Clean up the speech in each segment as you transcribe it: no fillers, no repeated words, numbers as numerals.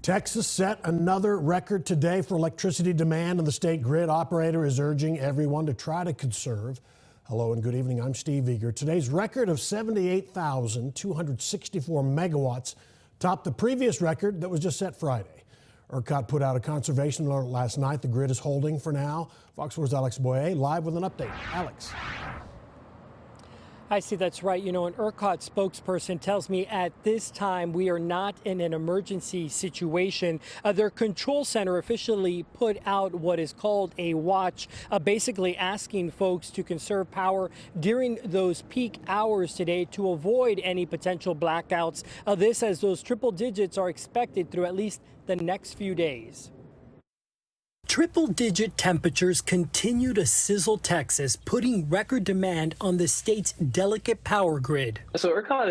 Texas set another record today for electricity demand, and the state grid operator is urging everyone to try to conserve. Hello and good evening. I'm Steve Eager. Today's record of 78,264 megawatts topped the previous record that was just set Friday. ERCOT put out a conservation alert last night. The grid is holding for now. Fox 4's Alex Boyer live with an update. Alex. I see, that's right. You know, an ERCOT spokesperson tells me at this time we are not in an emergency situation. Their control center officially put out what is called a watch, basically asking folks to conserve power during those peak hours today to avoid any potential blackouts. This as those triple digits are expected through at least the next few days. Triple-digit temperatures continue to sizzle Texas, putting record demand on the state's delicate power grid. So ERCOT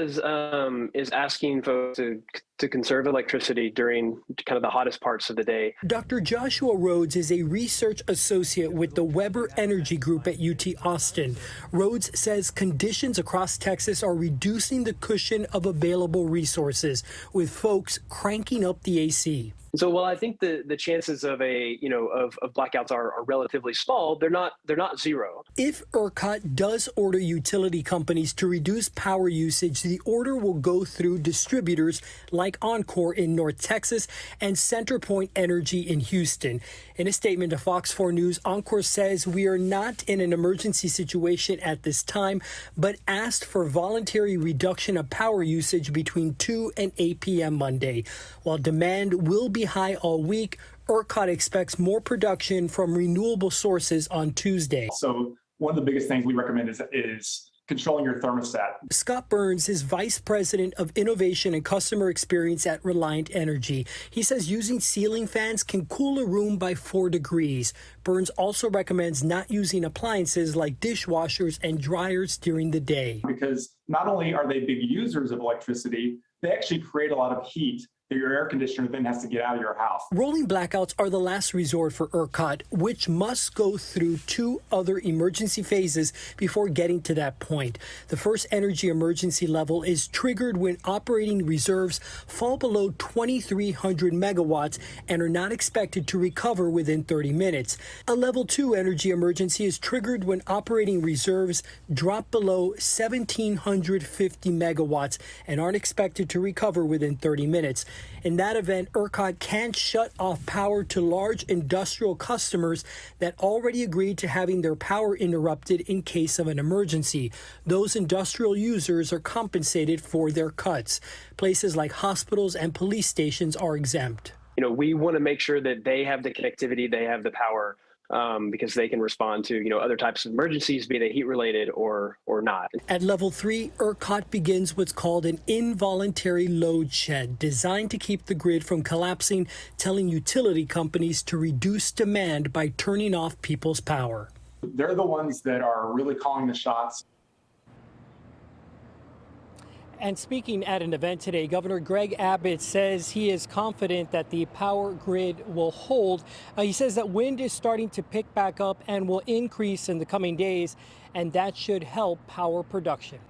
is asking folks to conserve electricity during kind of the hottest parts of the day. Dr. Joshua Rhodes is a research associate with the Weber Energy Group at UT Austin. Rhodes says conditions across Texas are reducing the cushion of available resources, with folks cranking up the AC. So while I think the chances of blackouts are relatively small, they're not zero. If ERCOT does order utility companies to reduce power usage, the order will go through distributors like Encore in North Texas and CenterPoint Energy in Houston. In a statement to Fox 4 News, Encore says we are not in an emergency situation at this time, but asked for voluntary reduction of power usage between 2 and 8 p.m. Monday. While demand will be high all week, ERCOT expects more production from renewable sources on Tuesday. So one of the biggest things we recommend is controlling your thermostat. Scott Burns is Vice President of Innovation and Customer Experience at Reliant Energy. He says using ceiling fans can cool a room by 4 degrees. Burns also recommends not using appliances like dishwashers and dryers during the day. Because not only are they big users of electricity, they actually create a lot of heat that your air conditioner then has to get out of your house. Rolling blackouts are the last resort for ERCOT, which must go through 2 other emergency phases before getting to that point. The first energy emergency level is triggered when operating reserves fall below 2,300 megawatts and are not expected to recover within 30 minutes. A level 2 energy emergency is triggered when operating reserves drop below 1,750 megawatts and aren't expected to recover within 30 minutes. In that event, ERCOT can shut off power to large industrial customers that already agreed to having their power interrupted in case of an emergency. Those industrial users are compensated for their cuts. Places like hospitals and police stations are exempt. You know, we want to make sure that they have the connectivity, they have the power, because they can respond to, other types of emergencies, be they heat related or not. At level 3, ERCOT begins what's called an involuntary load shed, designed to keep the grid from collapsing, telling utility companies to reduce demand by turning off people's power. They're the ones that are really calling the shots. And speaking at an event today, Governor Greg Abbott says he is confident that the power grid will hold. He says that wind is starting to pick back up and will increase in the coming days, and that should help power production.